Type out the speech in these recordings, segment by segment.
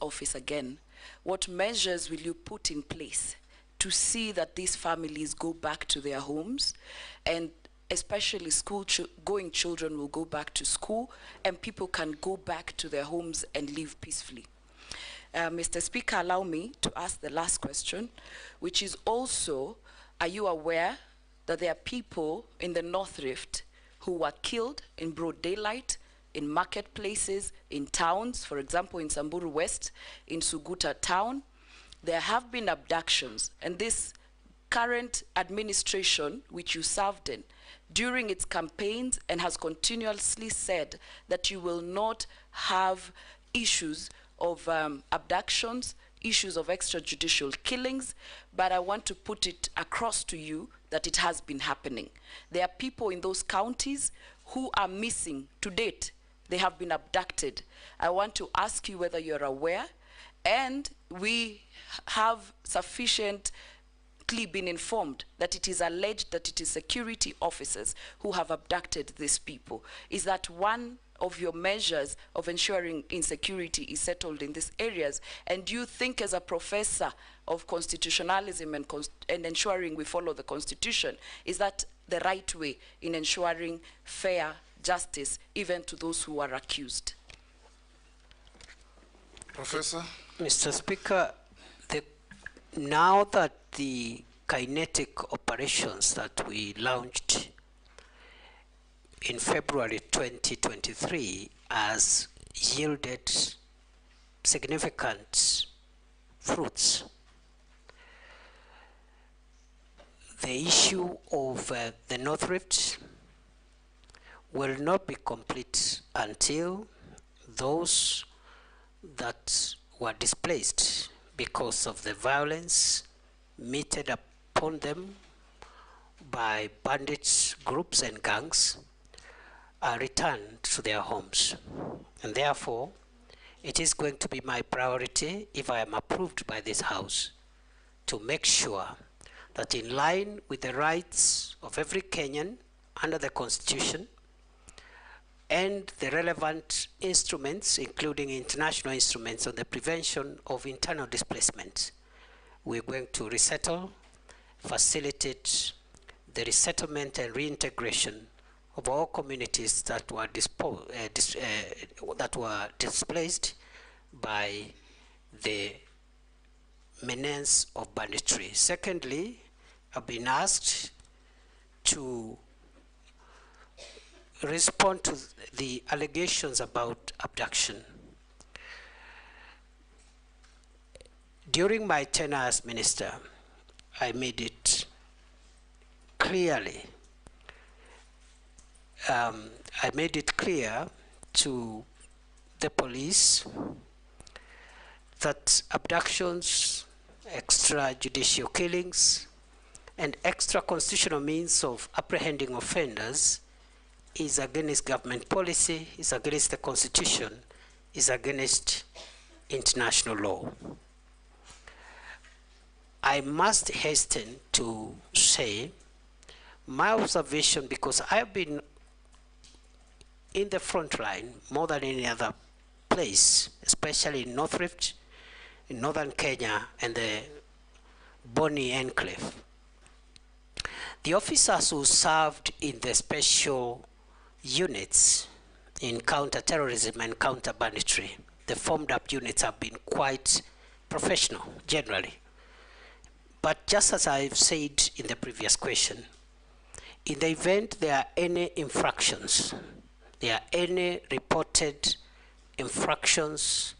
office again, what measures will you put in place to see that these families go back to their homes, and especially going children will go back to school and people can go back to their homes and live peacefully? Mr. Speaker, allow me to ask the last question, which is also, are you aware that there are people in the North Rift who were killed in broad daylight, in marketplaces, in towns, for example, in Samburu West, in Suguta town? There have been abductions, and this current administration, which you served in, during its campaigns and has continuously said that you will not have issues of abductions, issues of extrajudicial killings, but I want to put it across to you that it has been happening. There are people in those counties who are missing to date. They have been abducted. I want to ask you whether you're aware, and we have sufficiently been informed that it is alleged that it is security officers who have abducted these people. Is that one of your measures of ensuring insecurity is settled in these areas? And do you think, as a professor of constitutionalism and ensuring we follow the Constitution, is that the right way in ensuring fair justice even to those who are accused? Professor? Mr. Speaker, now that the kinetic operations that we launched in February 2023 has yielded significant fruits, the issue of the North Rift will not be complete until those that were displaced because of the violence meted upon them by bandits, groups and gangs are returned to their homes. And therefore, it is going to be my priority, if I am approved by this House, to make sure that, in line with the rights of every Kenyan under the Constitution and the relevant instruments, including international instruments on the prevention of internal displacement, we're going to resettle, facilitate the resettlement and reintegration of all communities that were displaced by the menace of banditry. Secondly, I've been asked to respond to the allegations about abduction. During my tenure as minister, I made it clearly, clear to the police that abductions, extrajudicial killings, and extra-constitutional means of apprehending offenders is against government policy, is against the Constitution, is against international law. I must hasten to say my observation, because I've been in the front line more than any other place, especially in North Rift, in northern Kenya, and the Boni Enclave. The officers who served in the special units in counter-terrorism and counter-banditry, the formed-up units, have been quite professional, generally. But just as I've said in the previous question, in the event there are any infractions, there are any reported infractions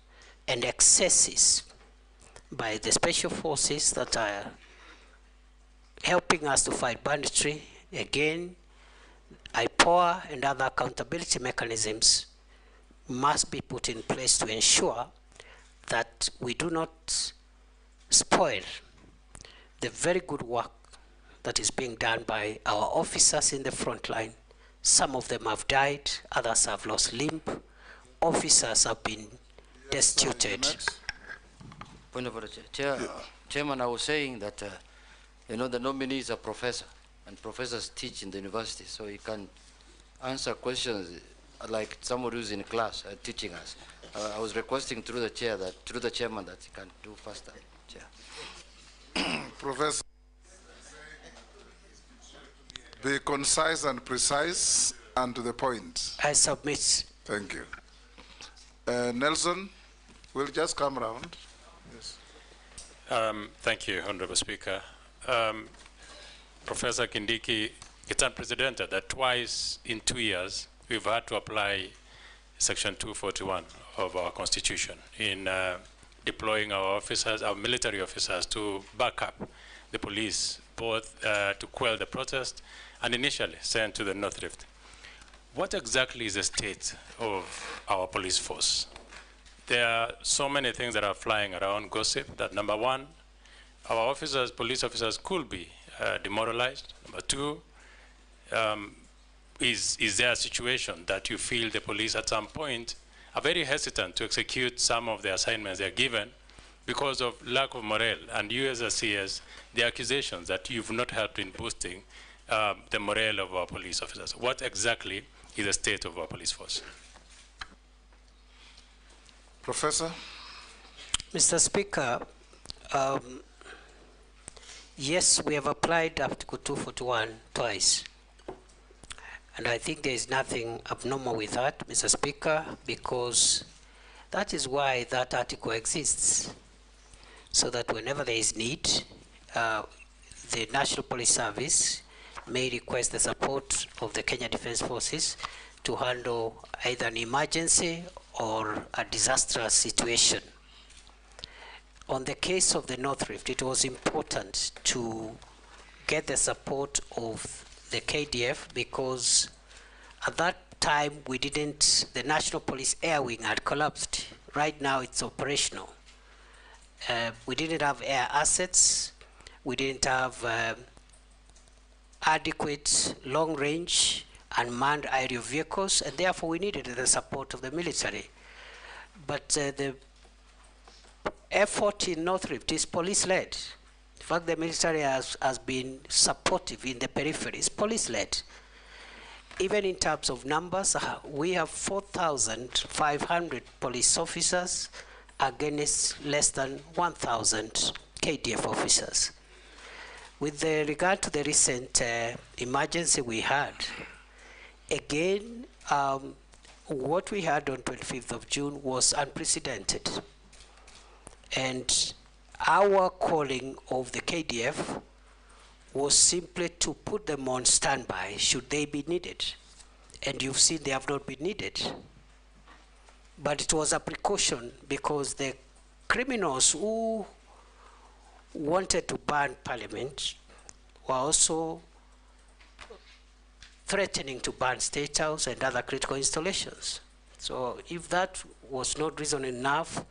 and excesses by the special forces that are helping us to fight banditry, again, IPOA and other accountability mechanisms must be put in place to ensure that we do not spoil the very good work that is being done by our officers in the front line. Some of them have died, others have lost limb, officers have been destituted. Point of order, Chairman, I was saying that you know, the nominee is a professor, and professors teach in the university, so he can answer questions like somebody who's in class teaching us. I was requesting through the chairman that he can do faster. Chair. Professor, be concise and precise and to the point. I submit. Thank you. Nelson, we'll just come around. Yes. Thank you, Honorable Speaker. Professor Kindiki, it's unprecedented that twice in 2 years we've had to apply Section 241 of our Constitution in deploying our officers, our military officers, to back up the police, both to quell the protest and initially sent to the North Rift. What exactly is the state of our police force? There are so many things that are flying around, gossip, that number one, our officers, police officers could be demoralized. Number two, is there a situation that you feel the police at some point are very hesitant to execute some of the assignments they're given because of lack of morale? And you as a CS, the accusations that you've not helped in boosting the morale of our police officers. What exactly is the state of our police force? Professor? Mr. Speaker, yes, we have applied Article 241 twice. And I think there is nothing abnormal with that, Mr. Speaker, because that is why that article exists. So that whenever there is need, the National Police Service may request the support of the Kenya Defence Forces to handle either an emergency or a disastrous situation. On the case of the North Rift, it was important to get the support of the KDF because at that time the National Police Air Wing had collapsed. Right now it's operational. We didn't have air assets. We didn't have adequate long-range unmanned aerial vehicles, and therefore we needed the support of the military. But the effort in North Rift is police-led. In fact, the military has been supportive in the peripheries, police-led. Even in terms of numbers, we have 4,500 police officers against less than 1,000 KDF officers. With regard to the recent emergency we had, again, what we had on 25th of June was unprecedented. And our calling of the KDF was simply to put them on standby should they be needed. And you've seen they have not been needed. But it was a precaution because the criminals who wanted to burn Parliament were also threatening to burn State House and other critical installations. So if that was not reason enough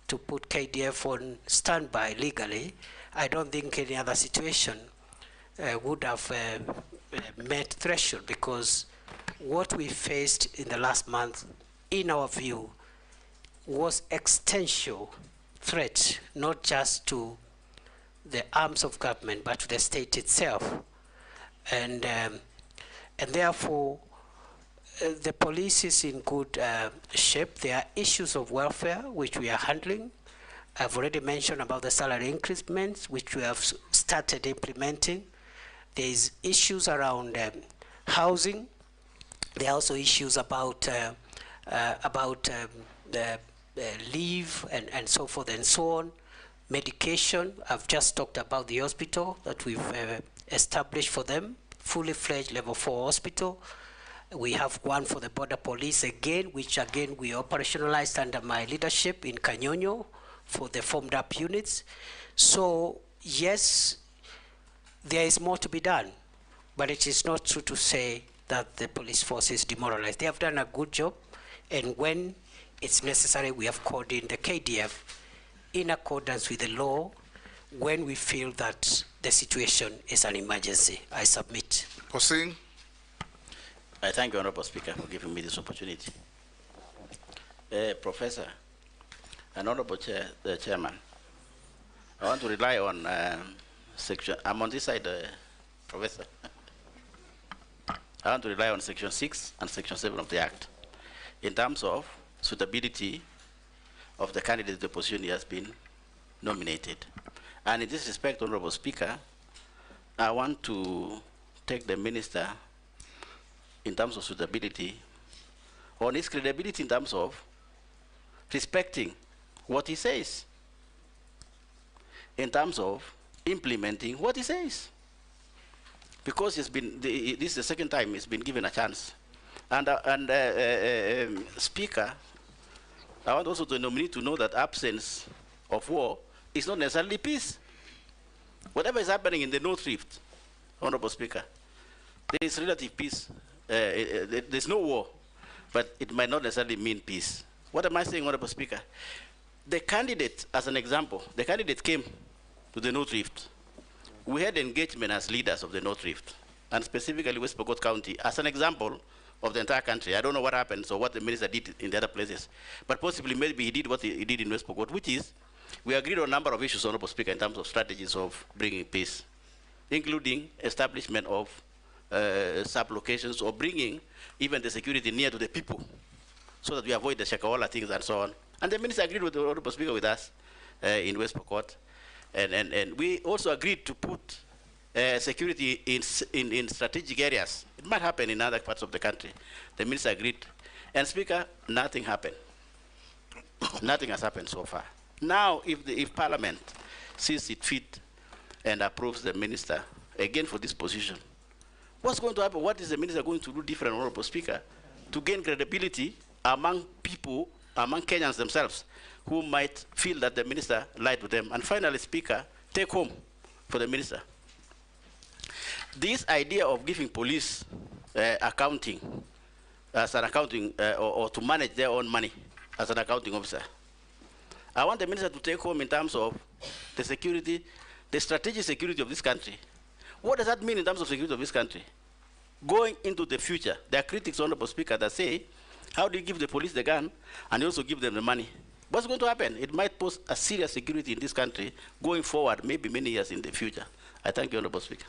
to put KDF on standby legally, I don't think any other situation would have met threshold, because what we faced in the last month, in our view, was existential threat, not just to the arms of government, but to the state itself. And therefore, the police is in good shape. There are issues of welfare, which we are handling. I've already mentioned about the salary increments, which we have started implementing. There's issues around housing. There are also issues about the leave and so forth and so on. Medication, I've just talked about the hospital that we've established for them, fully fledged level 4 hospital. We have one for the border police again, which again we operationalized under my leadership in Kanyonyo for the formed up units. So yes, there is more to be done, but it is not true to say that the police force is demoralized. They have done a good job, and when it's necessary, we have called in the KDF in accordance with the law when we feel that the situation is an emergency. I submit. Hosing. I thank you, Honorable Speaker, for giving me this opportunity. Professor, and Honorable Chairman, I want to rely on section, I'm on this side, Professor. I want to rely on Section 6 and Section 7 of the Act in terms of suitability of the candidate, the position he has been nominated. And in this respect, Honorable Speaker, I want to take the minister in terms of suitability on his credibility in terms of respecting what he says, in terms of implementing what he says. Because this is the second time he's been given a chance. And Speaker, I want also the nominee to know that absence of war is not necessarily peace. Whatever is happening in the North Rift, Honorable Speaker, there is relative peace. There's no war, but it might not necessarily mean peace. What am I saying, Honorable Speaker? The candidate, as an example, the candidate came to the North Rift. We had engagement as leaders of the North Rift, and specifically West Pokot County, as an example of the entire country. I don't know what happened, so what the minister did in the other places, but possibly maybe he did what he did in West Pokot, which is we agreed on a number of issues, Honorable Speaker, in terms of strategies of bringing peace, including establishment of sub-locations or bringing even the security near to the people so that we avoid the Shakaola things and so on. And the minister agreed with the Honorable Speaker with us in West Pokot. And we also agreed to put security in strategic areas. It might happen in other parts of the country. The minister agreed. And Speaker, nothing happened. Nothing has happened so far. Now, if Parliament sees it fit and approves the minister again for this position, what's going to happen? What is the minister going to do different, Honorable Speaker, to gain credibility among people, among Kenyans themselves, who might feel that the minister lied to them? And finally, Speaker, take home for the minister. This idea of giving police accounting as an accounting or to manage their own money as an accounting officer, I want the minister to take home in terms of the security, the strategic security of this country. What does that mean in terms of security of this country? Going into the future, there are critics, Honorable Speaker, that say, how do you give the police the gun and you also give them the money? What's going to happen? It might pose a serious security in this country going forward, maybe many years in the future. I thank you, Honorable Speaker.